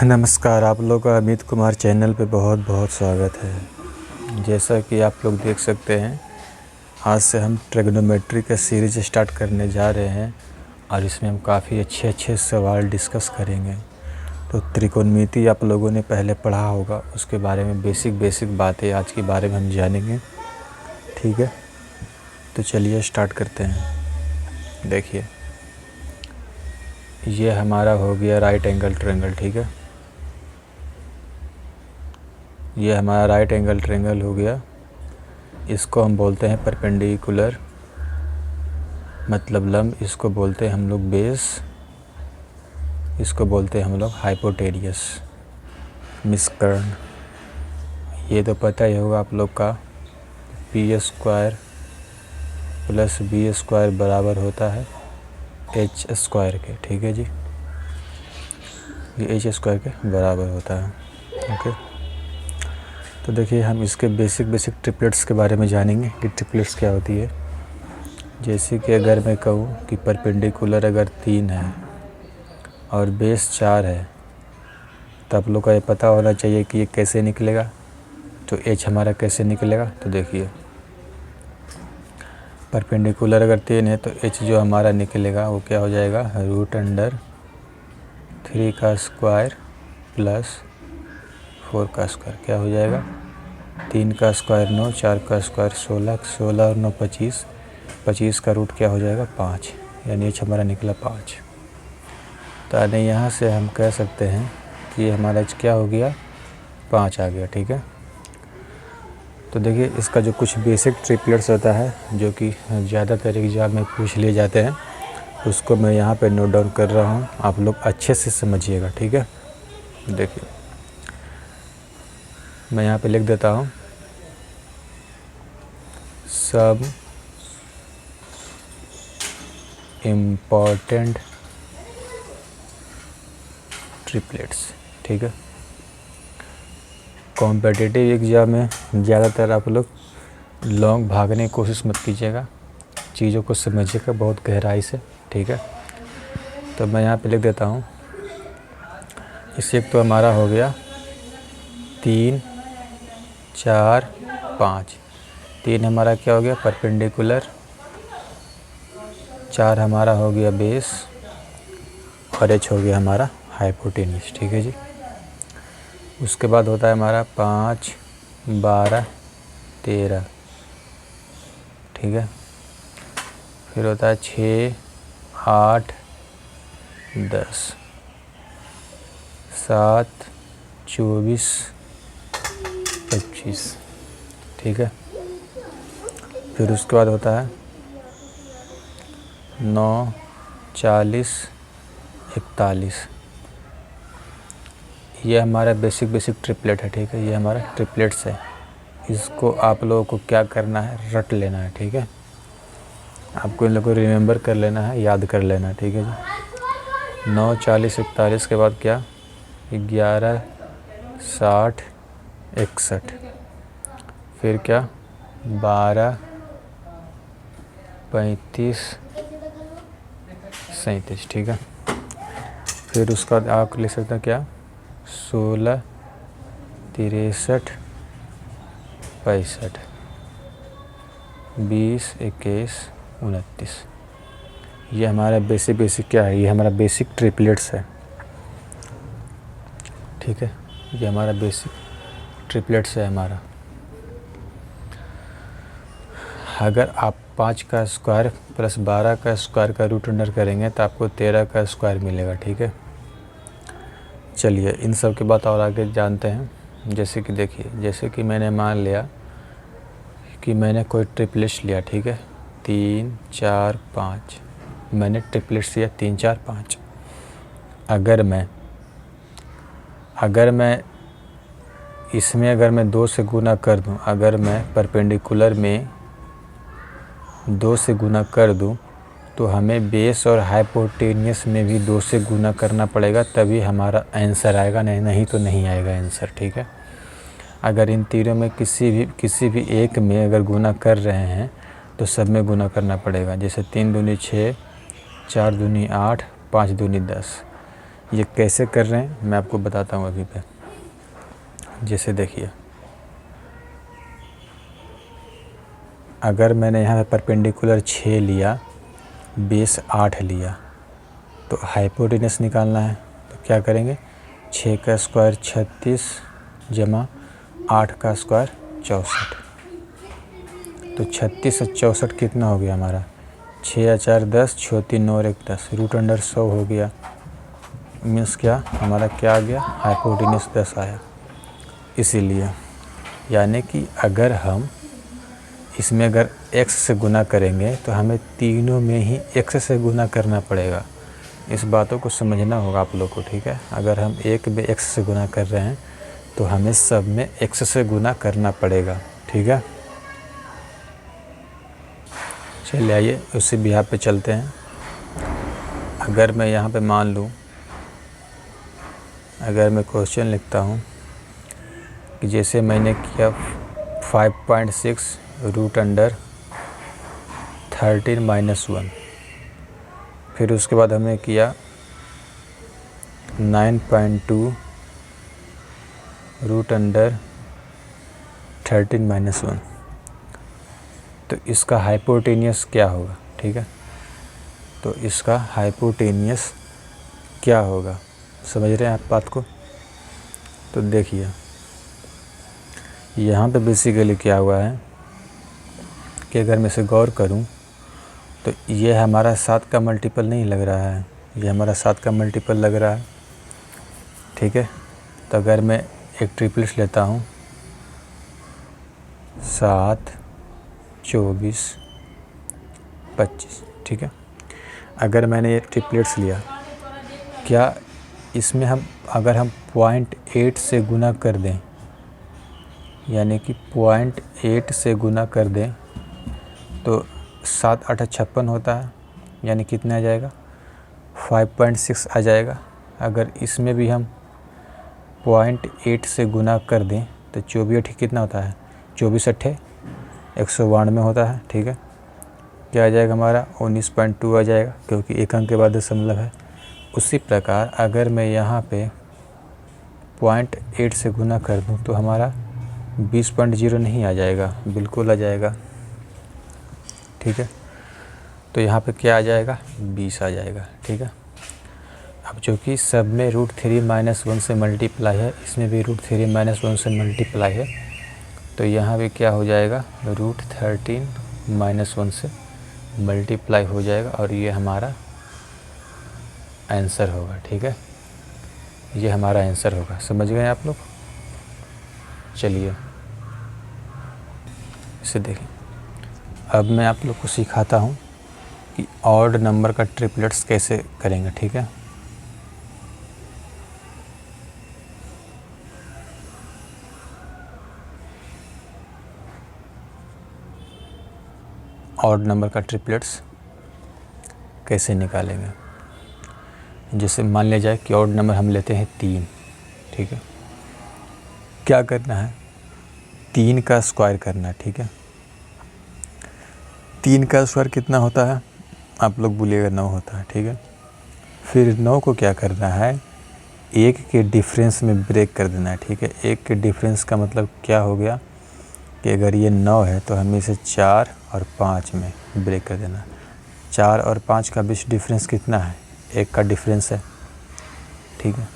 नमस्कार, आप लोग का अमित कुमार चैनल पे बहुत बहुत स्वागत है। जैसा कि आप लोग देख सकते हैं, आज से हम ट्रिग्नोमेट्री का सीरीज स्टार्ट करने जा रहे हैं और इसमें हम काफ़ी अच्छे सवाल डिस्कस करेंगे। तो त्रिकोणमिति आप लोगों ने पहले पढ़ा होगा, उसके बारे में बेसिक बातें आज के बारे में हम जानेंगे। ठीक है, तो चलिए स्टार्ट करते हैं। देखिए, ये हमारा हो गया राइट एंगल ट्रायंगल। ठीक है, ये हमारा राइट एंगल ट्रायंगल हो गया। इसको हम बोलते हैं परपेंडिकुलर, मतलब लंब। इसको बोलते हैं हम लोग बेस, इसको बोलते हैं हम लोग हाइपोटेनियस, मिसकर्ण। ये तो पता ही होगा आप लोग का, P square plus B square बराबर होता है एच स्क्वायर के। ठीक है जी, ये एच स्क्वायर के बराबर होता है। ओके, तो देखिए हम इसके बेसिक ट्रिपलेट्स के बारे में जानेंगे कि ट्रिपलेट्स क्या होती है। जैसे कि अगर मैं कहूँ कि परपेंडिकुलर अगर 3 है और बेस 4 है, तो आप लोग का ये पता होना चाहिए कि ये कैसे निकलेगा। तो एच हमारा कैसे निकलेगा, तो देखिए परपेंडिकुलर अगर 3 है तो एच जो हमारा निकलेगा वो क्या हो जाएगा, √3 का स्क्वायर प्लस 4 का स्क्वायर। क्या हो जाएगा, 3 का स्क्वायर 9, 4 का स्क्वायर 16, 16 और 9 25, 25 का रूट क्या हो जाएगा 5, यानी एच हमारा निकला 5। तो यानी यहाँ से हम कह सकते हैं कि हमारा एच क्या हो गया, 5 आ गया। ठीक है, तो देखिए इसका जो कुछ बेसिक ट्रिपलेट्स होता है जो कि ज़्यादातर एग्जाम में पूछ लिए जाते हैं, उसको मैं यहाँ पे नोट डाउन कर रहा हूँ, आप लोग अच्छे से समझिएगा। ठीक है, देखिए मैं यहाँ पे लिख देता हूँ, सब इम्पॉर्टेंट ट्रिपलेट्स। ठीक है, कॉम्पिटिटिव एग्ज़ाम में ज़्यादातर आप लोग लॉन्ग भागने की कोशिश मत कीजिएगा, चीज़ों को समझिएगा बहुत गहराई से। ठीक है, तो मैं यहाँ पे लिख देता हूँ, इससे एक तो हमारा हो गया 3 4 5। 3 हमारा क्या हो गया, परपेंडिकुलर। 4 हमारा हो गया बेस और एच हो गया हमारा हाइपोटेन्यूस। ठीक है जी, उसके बाद होता है हमारा 5 12 13। ठीक है, फिर होता है 6 8 10 7 24 25। ठीक है, फिर उसके बाद होता है 9 40 41। ये हमारा बेसिक ट्रिपलेट है। ठीक है, ये हमारा ट्रिपलेट्स है। इसको आप लोगों को क्या करना है, रट लेना है। ठीक है, आपको इन लोगों को रिमेंबर कर लेना है, याद कर लेना है। ठीक है जी, 9 40 41 के बाद क्या, 11 60 61, फिर क्या 12 35 37। ठीक है, फिर उसका बाद आप लिख सकते हैं क्या, 16 63 65 20 21 29। ये हमारा बेसिक क्या है, ये हमारा बेसिक ट्रिपलेट्स है। ठीक है, ये हमारा बेसिक ट्रिपलेट्स है हमारा। अगर आप 5 का स्क्वायर प्लस 12 का स्क्वायर का रूट अंडर करेंगे तो आपको 13 का स्क्वायर मिलेगा। ठीक है, चलिए इन सब के बात और आगे जानते हैं। जैसे कि देखिए, जैसे कि मैंने मान लिया कि मैंने कोई ट्रिपलेट्स लिया। ठीक है, 3 4 5, मैंने ट्रिपलेट्स लिया 3 4 5। अगर मैं इसमें अगर मैं 2 से गुना कर दूं, अगर मैं परपेंडिकुलर में 2 से गुना कर दूं, तो हमें बेस और हाइपोटेनियस में भी 2 से गुना करना पड़ेगा, तभी हमारा आंसर आएगा, नहीं तो नहीं आएगा आंसर। ठीक है, अगर इन तीनों में किसी भी एक में अगर गुना कर रहे हैं तो सब में गुना करना पड़ेगा। जैसे 3 दूनी 6, 4 दूनी 8, 5 दूनी 10। ये कैसे कर रहे हैं मैं आपको बताता हूँ अभी पे। जैसे देखिए, अगर मैंने यहाँ पे परपेंडिकुलर 6 लिया, बेस 8 लिया, तो हाइपोटेनस निकालना है। तो क्या करेंगे, 6 का स्क्वायर 36 जमा 8 का स्क्वायर 64। तो 36 और 64 कितना हो गया हमारा, 6 या 4 10, 6 3 9 और 1 10, रूट अंडर 100 हो गया। मीन्स क्या हमारा क्या आ गया, हाइपोटेनस 10 आया। इसीलिए यानी कि अगर हम इसमें अगर x से गुना करेंगे तो हमें तीनों में ही x से गुना करना पड़ेगा। इस बातों को समझना होगा आप लोग को, ठीक है। अगर हम एक में x से गुना कर रहे हैं तो हमें सब में x से गुना करना पड़ेगा, ठीक है। चलिए आइए उसी बिहार पे चलते हैं। अगर मैं यहाँ पे मान लूँ, अगर मैं क्वेश्चन लिखता हूँ कि जैसे मैंने किया 5.6 रूट अंडर 13 - 1, फिर उसके बाद हमने किया 9.2 रूट अंडर 13 - 1, तो इसका हाइपोटेनियस क्या होगा, ठीक है। तो इसका हाइपोटेनियस क्या होगा, समझ रहे हैं आप बात को। तो देखिए यहाँ पे बेसिकली क्या हुआ है कि अगर मैं इसे गौर करूँ तो ये हमारा 7 का मल्टीपल नहीं लग रहा है, ये हमारा 7 का मल्टीपल लग रहा है, ठीक है। तो अगर मैं एक ट्रिपलेट्स लेता हूँ 7 24 25, ठीक है। अगर मैंने ये ट्रिपलेट्स लिया, क्या इसमें हम अगर हम 0.8 से गुना कर दें, यानी कि 0.8 से गुना कर दें तो 7 8 56 होता है, यानी कितना आ जाएगा 5.6 आ जाएगा। अगर इसमें भी हम 0.8 से गुना कर दें तो 24 8 कितना होता है, 24 8 192 होता है, ठीक है। क्या आ जाएगा हमारा 19.2 आ जाएगा, क्योंकि एक अंक के बाद दशमलव है। उसी प्रकार अगर मैं यहाँ पे 0.8 से गुना कर दूँ तो हमारा 20.0 नहीं आ जाएगा, बिल्कुल आ जाएगा, ठीक है। तो यहाँ पे क्या आ जाएगा, 20 आ जाएगा, ठीक है। अब चूँकि सब में √3 - 1 से मल्टीप्लाई है, इसमें भी √3 - 1 से मल्टीप्लाई है, तो यहाँ भी क्या हो जाएगा, √13 - 1 से मल्टीप्लाई हो जाएगा और ये हमारा आंसर होगा, ठीक है। ये हमारा आंसर होगा, समझ गए आप लोग। चलिए इसे देखें। अब मैं आप लोग को सिखाता हूँ कि ऑड नंबर का ट्रिपलेट्स कैसे करेंगे, ठीक है। ऑड नंबर का ट्रिपलेट्स कैसे निकालेंगे। जैसे मान लिया जाए कि ऑड नंबर हम लेते हैं 3, ठीक है। क्या करना है, 3 का स्क्वायर करना है, ठीक है। 3 का स्क्वायर कितना होता है, आप लोग बोलिएगा 9 होता है, ठीक है। फिर 9 को क्या करना है, 1 के डिफरेंस में ब्रेक कर देना है, ठीक है। 1 के डिफरेंस का मतलब क्या हो गया कि अगर ये 9 है तो हमें इसे 4 और 5 में ब्रेक कर देना। 4 और 5 का बीच डिफरेंस कितना है, 1 का डिफरेंस है, ठीक है।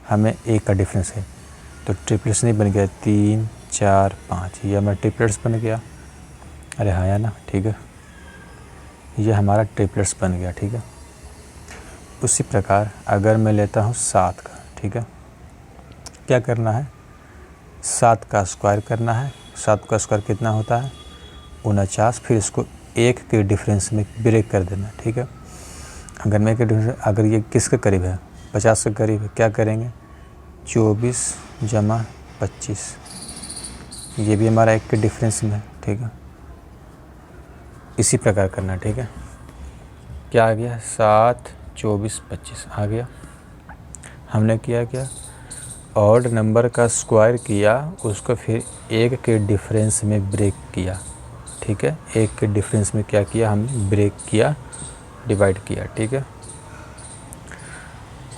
हमें 1 का डिफरेंस है, तो ट्रिपलेट्स नहीं बन गया 3 4 5, ये हमारा ट्रिपलेट्स बन गया। अरे हाँ या ना, ठीक है, ये हमारा ट्रिपलेट्स बन गया, ठीक है। उसी प्रकार अगर मैं लेता हूँ 7 का, ठीक है, क्या करना है, 7 का स्क्वायर करना है। 7 का स्क्वायर कितना होता है, 49, फिर इसको 1 के डिफरेंस में ब्रेक कर देना, ठीक है। अगर मैं के डिफरेंस, अगर ये किसके करीब है, 50 के करीब है, क्या करेंगे 24 जमा 25, ये भी हमारा 1 के डिफरेंस में है, ठीक है। इसी प्रकार करना, ठीक है। क्या आ गया, 7 24 25 आ गया। हमने किया क्या, ऑड नंबर का स्क्वायर किया, उसको फिर 1 के डिफरेंस में ब्रेक किया, ठीक है। 1 के डिफरेंस में क्या किया, हमने ब्रेक किया, डिवाइड किया, ठीक है।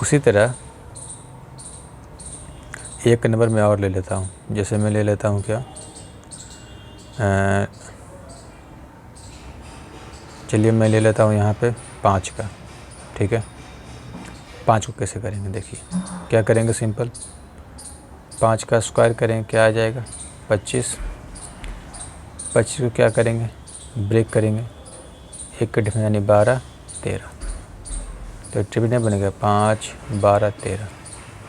उसी तरह एक नंबर मैं और ले लेता हूँ, जैसे मैं ले लेता हूँ क्या, चलिए मैं ले लेता हूँ यहाँ पे 5 का, ठीक है। 5 को कैसे करेंगे, देखिए क्या करेंगे, सिंपल 5 का स्क्वायर करेंगे, क्या आ जाएगा 25। 25 को क्या करेंगे, ब्रेक करेंगे, एक का डिफरेंस यानी 12 13, तो ट्रिपल बनेगा 5 12 13,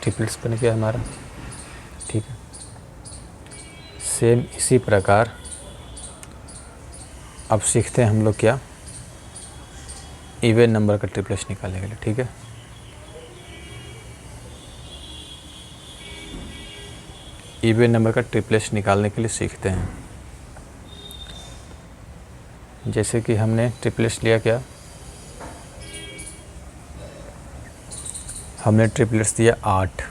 ट्रिपल्स बन गया हमारा, ठीक है। सेम इसी प्रकार अब सीखते हैं हम लोग क्या, इवन नंबर का ट्रिपलेट्स निकालने के लिए, ठीक है। इवन नंबर का ट्रिपलेट्स निकालने के लिए सीखते हैं। जैसे कि हमने ट्रिपलेट्स लिया क्या, हमने ट्रिपलेट्स दिया 8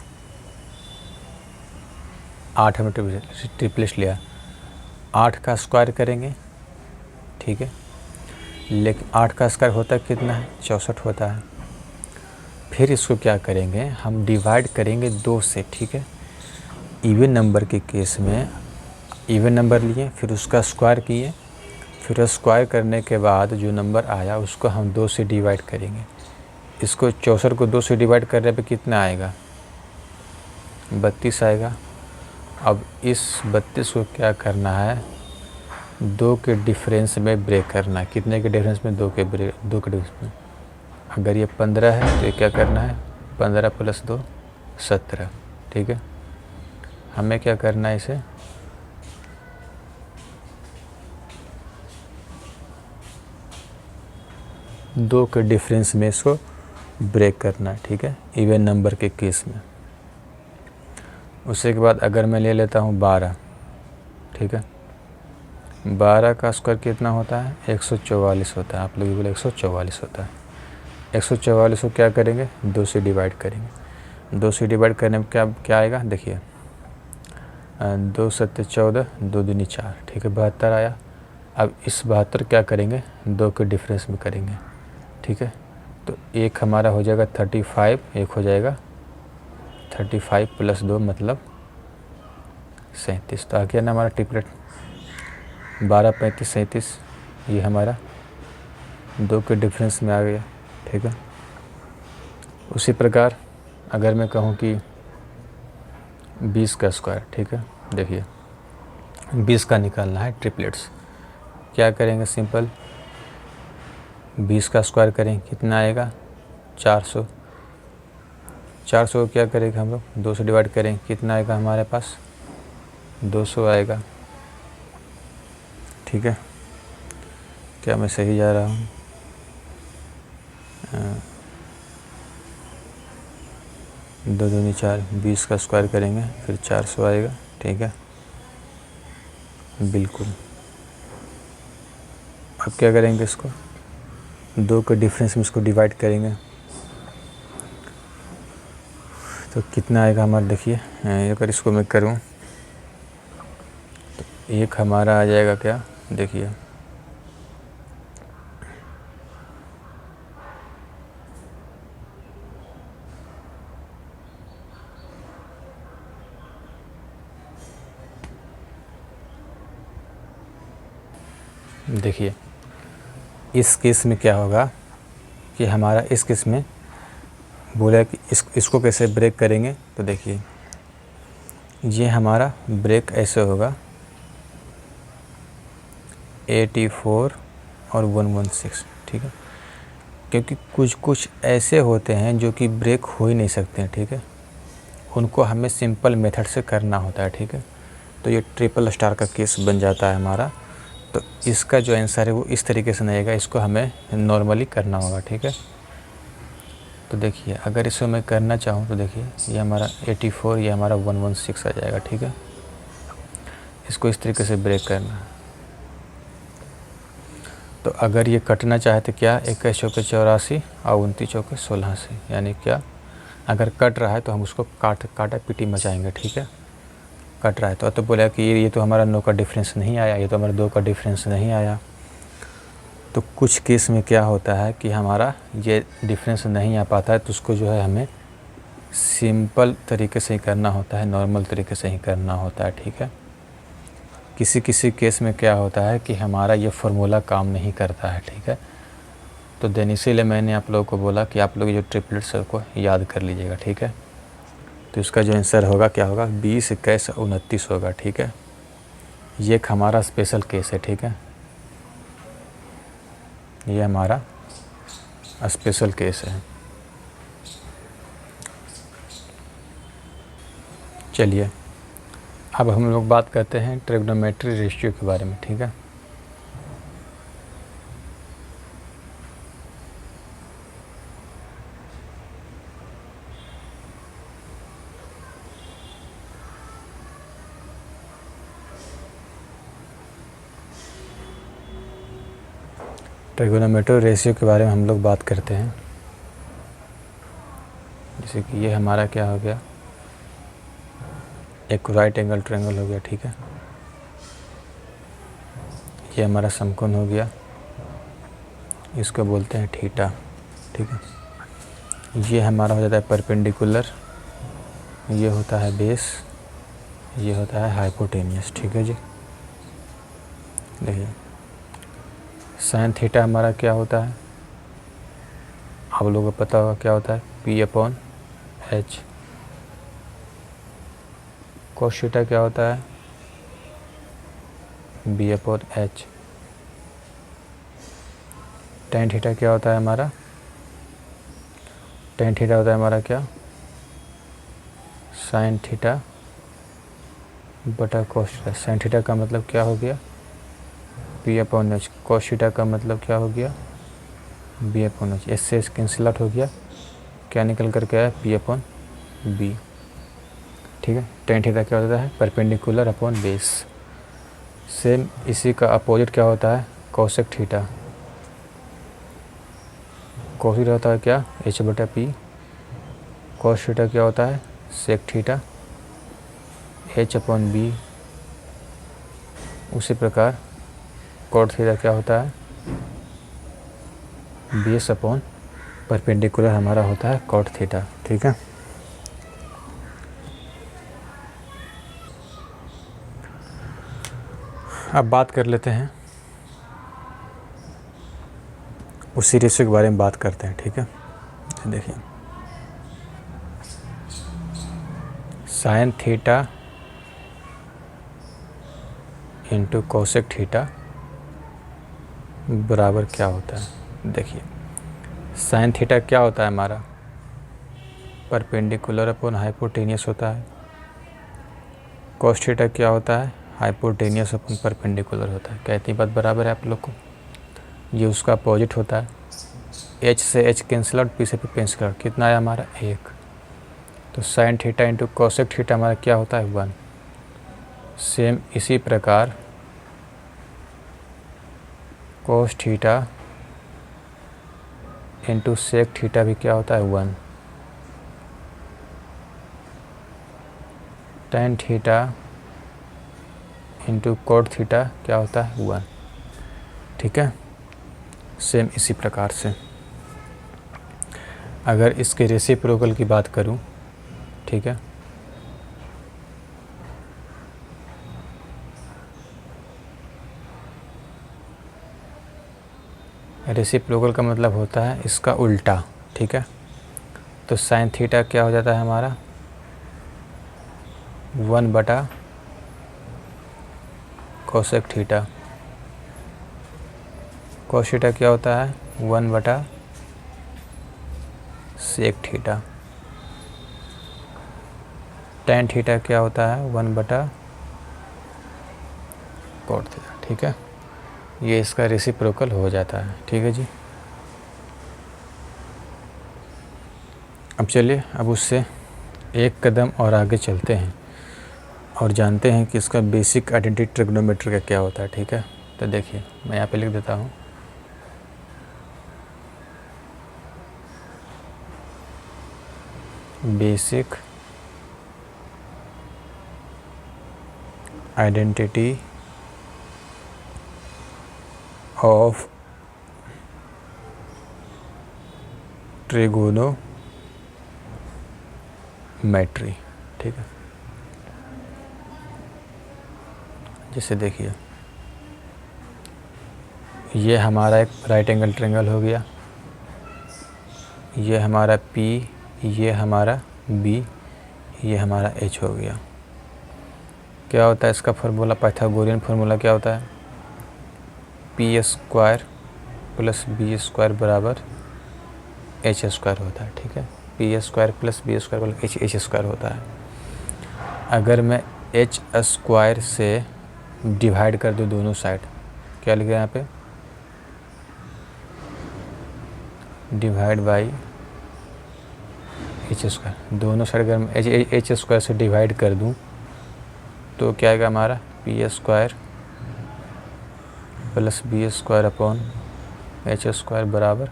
हमने ट्रिपलेट्स लिया, 8 का स्क्वायर करेंगे, ठीक है। लेकिन 8 का स्क्वायर होता कितना है, 64 होता है। फिर इसको क्या करेंगे, हम डिवाइड करेंगे 2 से, ठीक है। इवन नंबर के केस में इवन नंबर लिए, फिर उसका स्क्वायर किए, फिर स्क्वायर करने के बाद जो नंबर आया उसको हम 2 से डिवाइड करेंगे। इसको 64 को 2 से डिवाइड करने पे कितना आएगा, 32 आएगा। अब इस 32 को क्या करना है, 2 के डिफरेंस में ब्रेक करना है। कितने के डिफरेंस में, 2 के डिफरेंस में। अगर ये 15 है तो ये क्या करना है, 15 + 2 17, ठीक है। हमें क्या करना है, इसे दो के डिफरेंस में इसको ब्रेक करना है, ठीक है, इवन नंबर के केस में। उसके बाद अगर मैं ले लेता हूँ 12, ठीक है। 12 का स्क्वायर कितना होता है, 144 होता है। आप लोग बोले 144 होता है। 144 को क्या करेंगे, 2 से डिवाइड करेंगे। 2 से डिवाइड करने में क्या आएगा, देखिए 2 7 14, 2 दूनी 4, ठीक है, 72 आया। अब इस 72 क्या करेंगे, 2 के डिफरेंस में करेंगे, ठीक है। तो एक हमारा हो जाएगा 35, एक हो जाएगा 35 + 2 मतलब 37। तो आ गया ना हमारा ट्रिपलेट, 12 35 37, ये हमारा 2 के डिफरेंस में आ गया, ठीक है। उसी प्रकार अगर मैं कहूँ कि 20 का स्क्वायर, ठीक है, देखिए 20 का निकालना है ट्रिपलेट्स, क्या करेंगे, सिंपल 20 का स्क्वायर करें, कितना आएगा 400। 400 को क्या करेंगे हम लोग, 2 से डिवाइड करें, कितना आएगा हमारे पास, 200 आएगा, ठीक है। क्या मैं सही जा रहा हूँ, 2 दूनी 4, 20 का स्क्वायर करेंगे फिर 400 आएगा, ठीक है, बिल्कुल। अब क्या करेंगे, इसको 2 के डिफरेंस में इसको डिवाइड करेंगे तो कितना आएगा हमारा, देखिए अगर इसको मैं करूं तो एक हमारा आ जाएगा क्या, देखिए देखिए इस केस में क्या होगा कि हमारा इस केस में बोला कि इसको कैसे ब्रेक करेंगे, तो देखिए ये हमारा ब्रेक ऐसे होगा 84 और 116, ठीक है। क्योंकि कुछ ऐसे होते हैं जो कि ब्रेक हो ही नहीं सकते हैं, ठीक है, उनको हमें सिंपल मेथड से करना होता है, ठीक है। तो ये ट्रिपल स्टार का केस बन जाता है हमारा। तो इसका जो आंसर है वो इस तरीके से नहीं आएगा, इसको हमें नॉर्मली करना होगा, ठीक है। तो देखिए अगर इसको मैं करना चाहूँ तो देखिए ये हमारा 84, ये हमारा 116 आ जाएगा, ठीक है। इसको इस तरीके से ब्रेक करना है। तो अगर ये कटना चाहे तो क्या, 21 चौके 84 और 29 चौके 16, यानी क्या, अगर कट रहा है तो हम उसको काटा पीटी मचाएंगे, ठीक है। कट रहा है तो बोला कि ये तो हमारा 9 का डिफरेंस नहीं आया, ये तो हमारा 2 का डिफरेंस नहीं आया। तो कुछ केस में क्या होता है कि हमारा ये डिफरेंस नहीं आ पाता है, तो उसको जो है हमें सिंपल तरीके से ही करना होता है, नॉर्मल तरीके से ही करना होता है, ठीक है। किसी किसी केस में क्या होता है कि हमारा ये फार्मूला काम नहीं करता है, ठीक है। तो देन इसीलिए मैंने आप लोगों को बोला कि आप लोग जो ट्रिपलेट्स को याद कर लीजिएगा, ठीक है। तो इसका जो आंसर होगा क्या होगा, 20, 21, 29 होगा, ठीक है। ये एक हमारा स्पेशल केस है, ठीक है। ये हमारा स्पेशल केस है। चलिए अब हम लोग बात करते हैं ट्रिग्नोमेट्री रेशियो के बारे में, ठीक है। ट्रिग्नोमेट्री रेशियो के बारे में हम लोग बात करते हैं। जैसे कि ये हमारा क्या हो गया, एक राइट एंगल ट्रायंगल हो गया, ठीक है। ये हमारा समकोण हो गया, इसको बोलते हैं थीटा, ठीक है। ये हमारा हो जाता है परपेंडिकुलर, ये होता है बेस, ये होता है हाइपोटेनियस, ठीक है जी। देखिए साइन थीटा हमारा क्या होता है, आप लोगों को पता होगा क्या होता है, P/H। कोस थीटा क्या होता है, B/H। टेन थीटा क्या होता है हमारा, टेन थीटा होता है हमारा क्या, साइन थीटा बटा कोस थीटा। साइन थीटा का मतलब क्या हो गया, P/H। कोस थीटा का मतलब क्या हो गया, B/H। इससे कैंसिल आउट हो गया, क्या निकल कर के आया, P/B, ठीक है। टेन थीटा क्या होता है, परपेंडिकुलर अपॉन बेस। सेम इसी का अपोजिट क्या होता है, कोसेक थीटा। कोस थीटा होता है क्या, H/P। कोस थीटा क्या होता है, सेक थीटा, H/B। उसी प्रकार कॉट थीटा क्या होता है, बेस अपॉन परपेंडिकुलर हमारा होता है कॉट थीटा, ठीक है। अब बात कर लेते हैं, उसी रेशियो के बारे में बात करते हैं, ठीक है। देखिए sign theta into cosec theta बराबर क्या होता है। देखिए साइन थीटा क्या होता है हमारा, परपेंडिकुलर अपॉन हाइपोटेनियस होता है। कोस थीटा क्या होता है, हाइपोटेनियस अपॉन परपेंडिकुलर होता है। क्या इतनी बात बराबर है आप लोग को, ये उसका अपोजिट होता है। H से H कैंसिल आउट, P से P कैंसिल आउट, कितना आया हमारा, 1। तो sine theta into cosec theta हमारा क्या होता है, 1। सेम इसी प्रकार cos theta into sec theta भी क्या होता है, 1। Tan theta into cot theta क्या होता है, 1, ठीक है। सेम इसी प्रकार से अगर इसके रेसिप्रोकल की बात करूं, ठीक है, रेसिप्रोकल का मतलब होता है इसका उल्टा, ठीक है। तो साइन थीटा क्या हो जाता है हमारा, 1 बटा कोसेक थीटा। कोस थीटा क्या होता है, 1 बटा सेक थीटा। टेन थीटा क्या होता है, 1 बटा कोट थीटा, ठीक है। ये इसका रेसिप्रोकल हो जाता है, ठीक है जी। अब चलिए अब उससे एक कदम और आगे चलते हैं और जानते हैं कि इसका बेसिक आइडेंटिटी ट्रिग्नोमेट्री का क्या होता है, ठीक है। तो देखिए मैं यहाँ पे लिख देता हूँ, basic identity of trigonometry geometry, ठीक है। जैसे देखिए ये हमारा एक राइट एंगल ट्रायंगल हो गया, ये हमारा P, ये हमारा B, ये हमारा H हो गया। क्या होता है इसका फार्मूला, पाइथागोरियन फार्मूला क्या होता है, P square plus B square बराबर एच स्क्वायर होता है, ठीक है। P square plus B square बराबर एच स्क्वायर होता है। अगर मैं एच स्क्वायर से डिवाइड कर दूँ दोनों साइड, क्या लिखा है यहाँ पे, डिवाइड बाई एच स्क्वायर। दोनों साइड अगर मैं एच स्क्वायर से डिवाइड कर दूँ तो क्या आएगा हमारा, P square plus B square upon H square बराबर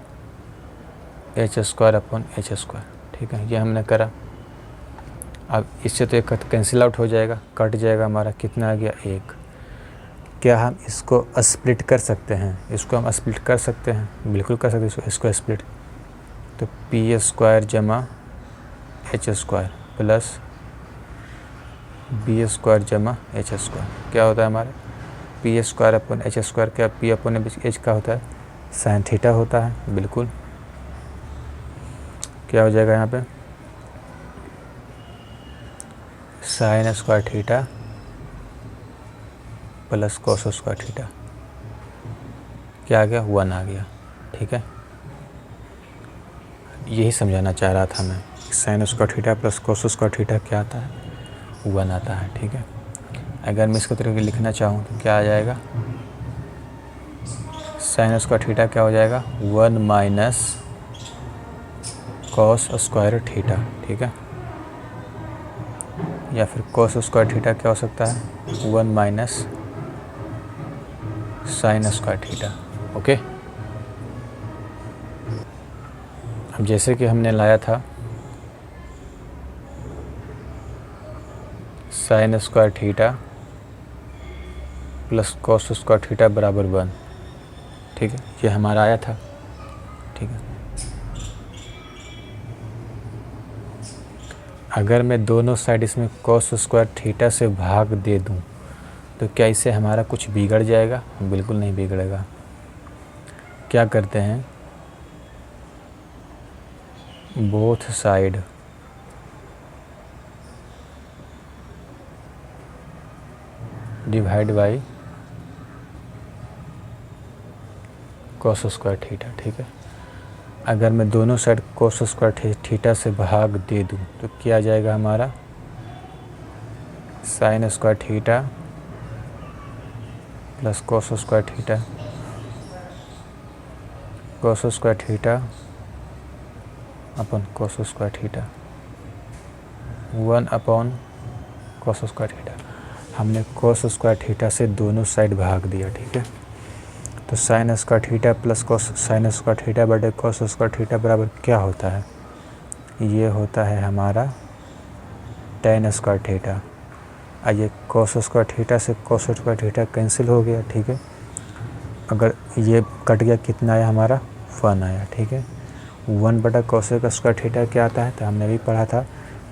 H square upon H square, ठीक है। ये हमने करा। अब इससे तो एक कैंसिल आउट हो जाएगा, कट जाएगा हमारा, कितना आ गया, एक। क्या हम इसको स्प्लिट कर सकते हैं, इसको हम स्प्लिट कर सकते हैं, बिल्कुल कर सकते हैं इसको स्प्लिट। तो पी स्क्वायर जमा H square plus B square जमा एच स्क्वायर क्या होता है हमारा, P square upon H square, क्या पी अपॉन एच का होता है, साइन थीटा होता है, बिल्कुल। क्या हो जाएगा यहाँ पे, sine square theta plus cos square theta, क्या आ गया, 1 आ गया, ठीक है। यही समझाना चाह रहा था मैं, sine square theta plus cos square theta क्या आता है, 1 आता है, ठीक है। अगर मैं इसको तरीके लिखना चाहूँ तो क्या आ जाएगा, साइन स्क्वायर थीटा क्या हो जाएगा, 1 माइनस कॉस स्क्वायर थीटा, ठीक है। या फिर कॉस स्क्वायर थीटा क्या हो सकता है, 1 minus sine square theta, okay. अब जैसे कि हमने लाया था sine square theta plus cos square theta बराबर 1, ठीक है, ये हमारा आया था, ठीक है। अगर मैं दोनों साइड इसमें कॉस स्क्वायर थीटा से भाग दे दूं तो क्या इससे हमारा कुछ बिगड़ जाएगा, बिल्कुल नहीं बिगड़ेगा। क्या करते हैं, both side divide by cos square theta, ठीक है। अगर मैं दोनों साइड कॉस स्क्वायर थीटा से भाग दे दूं तो क्या आ जाएगा हमारा, sine square theta plus cos square theta, cos square theta upon cos square theta, 1 upon cos square theta. हमने कॉस स्क्वायर थीटा से दोनों साइड भाग दिया, ठीक है। तो sine square theta plus cos sine square theta बटे कॉस स्क्वायर थीटा बराबर क्या होता है, ये होता है हमारा टेन स्क्वायर थीटा। आइए कॉस स्क्वायर थीटा से कॉस स्क्वायर थीटा कैंसिल हो गया, ठीक है। अगर ये कट गया कितना आया हमारा, 1 आया, ठीक है। 1 बटा कॉस का स्क्वायर थीटा क्या आता है, तो हमने भी पढ़ा था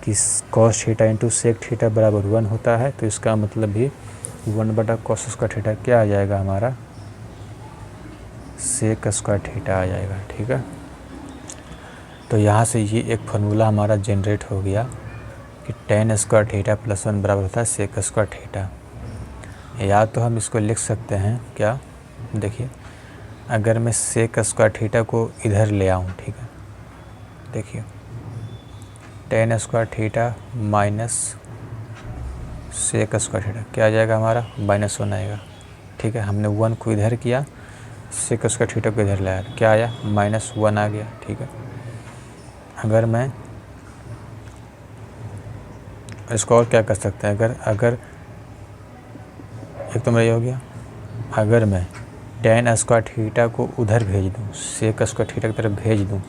कि cos theta into sec theta बराबर 1 होता है। तो इसका मतलब भी 1 बटा कॉस स्क्वायर थीटा क्या आ जाएगा हमारा, सेक स्क्वायर थीटा आ जाएगा, ठीक है। तो यहाँ से ये एक फार्मूला हमारा जनरेट हो गया कि टेन स्क्वायर थीटा प्लस 1 बराबर होता है सेक स्क्वायर थीटा। या तो हम इसको लिख सकते हैं क्या, देखिए अगर मैं सेक स्क्वायर थीटा को इधर ले आऊँ, ठीक है, देखिए tan square theta minus sec square theta क्या आ जाएगा हमारा, -1 आएगा, ठीक है। हमने 1 को इधर किया, सेक स्क्वायर थीटा को इधर लाया, क्या आया, -1 आ गया, ठीक है। अगर मैं इसको और क्या कर सकते हैं, अगर एक तो मेरा ये हो गया, अगर मैं टेन स्क्वायर थीटा को उधर भेज दूँ, सेक स्क्वायर थीटा की तरफ भेज दूँ,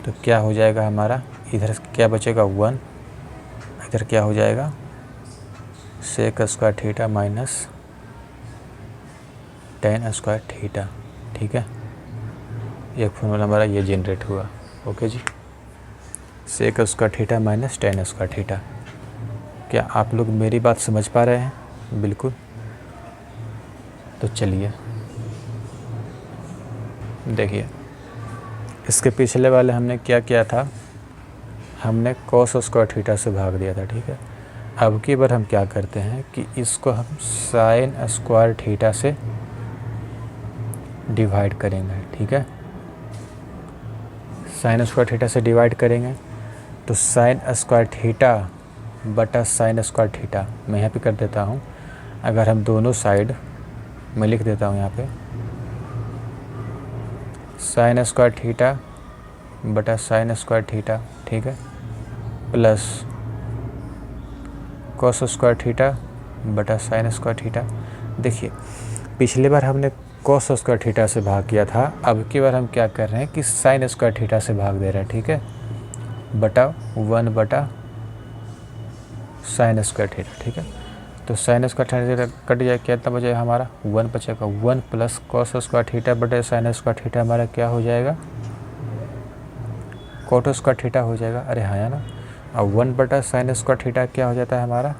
तो क्या हो जाएगा हमारा, इधर क्या बचेगा 1, इधर क्या हो जाएगा sec square theta minus ten square theta, ठीक है। एक फॉर्मूला हमारा ये जनरेट हुआ, ओके जी। Sec square theta minus ten square theta. क्या आप लोग मेरी बात समझ पा रहे हैं? बिल्कुल। तो चलिए देखिए, इसके पिछले वाले हमने क्या किया था, हमने कॉस स्क्वायर थीटा से भाग दिया था, ठीक है। अब की बार हम क्या करते हैं कि इसको हम साइन स्क्वायर थीटा से डिवाइड करेंगे, ठीक है। साइन स्क्वायर थीटा से डिवाइड करेंगे तो साइन स्क्वायर थीटा बटा साइन स्क्वायर थीटा, मैं यहाँ पे कर देता हूँ। अगर हम दोनों साइड, मैं लिख देता हूँ यहाँ पे साइन स्क्वायर थीटा बटा साइन स्क्वायर थीटा, ठीक है, प्लस कॉस स्क्वायर थीटा बटा साइन स्क्वायर थीटा। देखिए, पिछली बार हमने कॉस स्क्वायर थीटा से भाग किया था, अब की बार हम क्या कर रहे हैं कि साइन स्क्वायर थीटा से भाग दे रहे हैं, ठीक है, बटा 1 बटा साइन स्क्वायर थीटा, ठीक है। तो साइन स्क्वायर थीटा कट जाए, कितना बचेगा हमारा 1 बचेगा। 1 प्लस कॉस स्क्वायर थीटा बटे साइन स्क्वायर थीटा हमारा क्या हो जाएगा, कॉट स्क्वायर थीटा हो जाएगा। अरे हाँ या ना। अब 1 बटा साइन स्क्वायर थीटा क्या हो जाता है हमारा,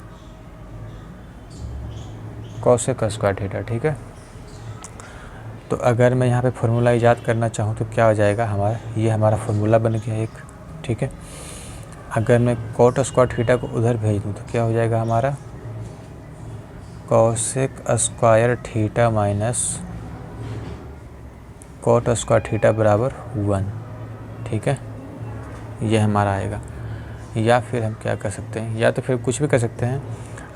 कॉसेक स्क्वायर थीटा, ठीक है। तो अगर मैं यहाँ पे फॉर्मूला ईजाद करना चाहूँ तो क्या हो जाएगा हमारा, ये हमारा फॉर्मूला बन गया एक, ठीक है। अगर मैं कॉट स्क्वायर थीटा को उधर भेज दूँ तो क्या हो जाएगा हमारा, cosec square theta minus cot square theta बराबर 1, ठीक है, ये हमारा आएगा। या फिर हम क्या कर सकते हैं, या तो फिर कुछ भी कर सकते हैं,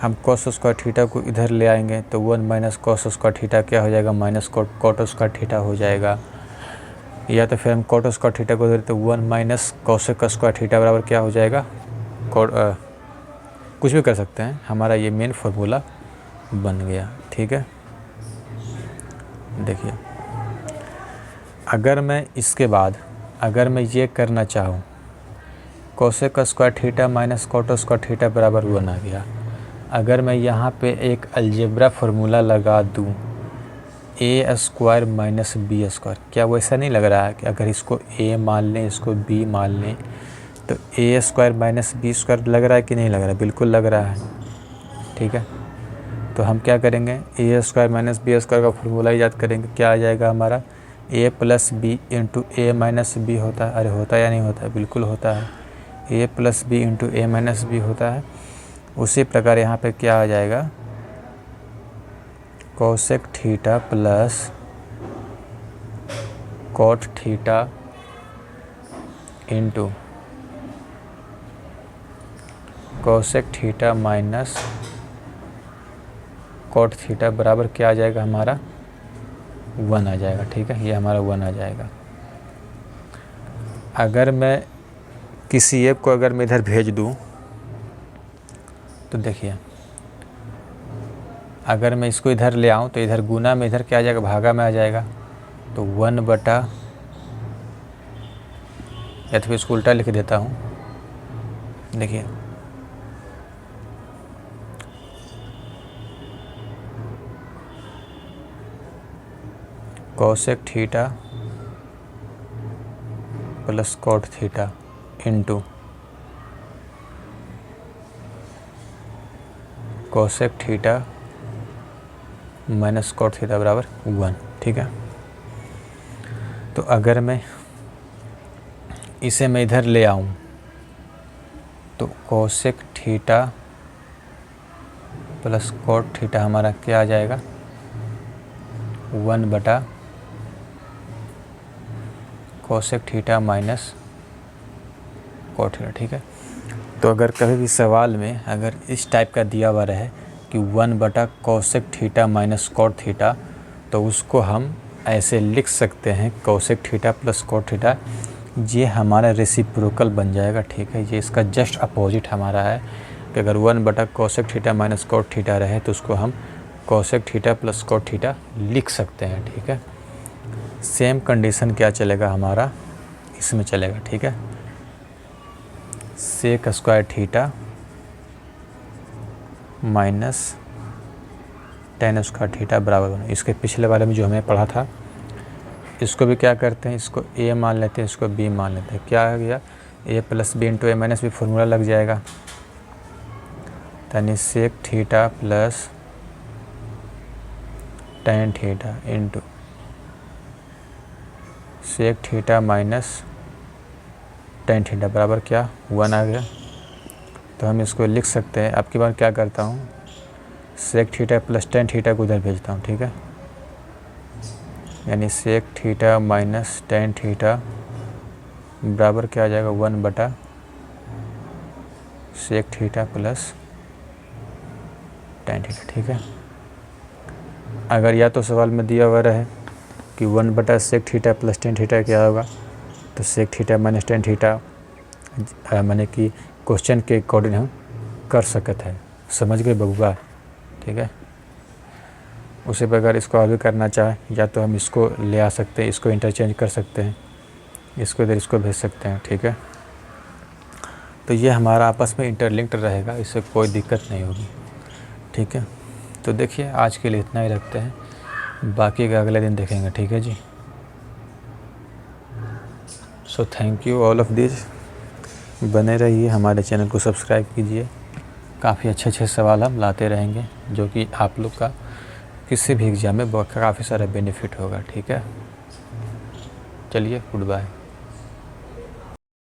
हम कॉस स्क्वायर थीटा को इधर ले आएंगे तो 1 माइनस कॉस स्क्वायर थीटा क्या हो जाएगा, माइनस कॉट स्क्वायर थीटा हो जाएगा। या तो फिर हम कॉट स्क्वायर थीटा को इधर तो 1 माइनस कॉसेक स्क्वायर थीटा बराबर क्या हो जाएगा, कुछ भी कर सकते हैं। हमारा ये मेन फार्मूला बन गया, ठीक है। देखिए, अगर मैं इसके बाद अगर मैं ये करना चाहूँ, cosec square theta minus cot square theta बराबर 1 आ गया। अगर मैं यहाँ पे एक अलजेब्रा फार्मूला लगा दूँ, ए स्क्वायर माइनस बी स्क्वायर, क्या वो ऐसा नहीं लग रहा है कि अगर इसको ए मान लें, इसको बी मान लें, तो ए स्क्वायर माइनस बी स्क्वायर लग रहा है कि नहीं लग रहा है? बिल्कुल लग रहा है, ठीक है। तो हम क्या करेंगे, ए स्क्वायर माइनस बी स्क्वायर का फार्मूला याद करेंगे, क्या आ जाएगा हमारा, ए plus B into A minus B होता है। अरे होता है या नहीं होता है? बिल्कुल होता है, A plus B into A minus B होता है। उसी प्रकार यहाँ पे क्या आ जाएगा, cosec theta plus cot theta into cosec theta minus cot theta बराबर क्या आ जाएगा हमारा, 1 आ जाएगा, ठीक है, ये हमारा 1 आ जाएगा। अगर मैं किसी एक को अगर मैं इधर भेज दूँ तो देखिए, अगर मैं इसको इधर ले आऊँ तो इधर गुना में, इधर क्या आ जाएगा, भागा में आ जाएगा। तो 1 बटा, या तो फिर इसको उल्टा लिख देता हूँ। देखिए, cosec theta plus cot theta into cosec theta minus cot theta बराबर 1, ठीक है। तो अगर मैं इसे मैं इधर ले आऊँ तो cosec theta plus cot theta हमारा क्या आ जाएगा, 1 बटा cosec theta minus cot theta, ठीक है। तो अगर कभी भी सवाल में अगर इस टाइप का दिया हुआ रहे कि 1 बटा cosec theta minus cot theta, तो उसको हम ऐसे लिख सकते हैं, cosec theta plus cot theta, ये हमारा रेसिप्रोकल बन जाएगा, ठीक है। ये इसका जस्ट अपोजिट हमारा है कि अगर 1 बटा cosec theta minus cot theta रहे तो उसको हम cosec theta plus cot theta लिख सकते हैं, ठीक है। सेम कंडीशन क्या चलेगा हमारा, इसमें चलेगा, ठीक है। Sec square theta minus ten square theta बराबर 1। इसके पिछले वाले में जो हमें पढ़ा था, इसको भी क्या करते हैं, इसको ए मान लेते हैं, इसको बी मान लेते हैं। क्या आ गया, A plus B into A minus B formula लग जाएगा, यानी sec theta plus tan theta into sec theta minus tan theta बराबर क्या 1 आ गया। तो हम इसको लिख सकते हैं। अब की बार क्या करता हूँ, sec theta plus tan theta को उधर भेजता हूँ, ठीक है। यानी sec theta minus tan theta बराबर क्या आ जाएगा 1 बटा sec theta plus tan theta, ठीक है। अगर या तो सवाल में दिया हुआ रहे कि 1 बटा sec theta plus tan theta क्या होगा, तो sec theta minus tan theta माने कि क्वेश्चन के अकॉर्डिंग हम कर सकते हैं। समझ गए बबुआ, ठीक है। उसी प्रकार इसको आगे करना चाहे या तो हम इसको ले आ सकते हैं, इसको इंटरचेंज कर सकते हैं, इसको इधर इसको भेज सकते हैं, ठीक है। तो ये हमारा आपस में इंटरलिंक्ड रहेगा, इससे कोई दिक्कत नहीं होगी, ठीक है। तो देखिए आज के लिए इतना ही रखते हैं, बाकी का अगले दिन देखेंगे, ठीक है जी। So thank you all of this, बने रहिए, हमारे चैनल को सब्सक्राइब कीजिए। काफ़ी अच्छे सवाल हम लाते रहेंगे जो कि आप लोग का किसी भी एग्ज़ाम में काफ़ी सारा बेनिफिट होगा, ठीक है। चलिए गुड बाय।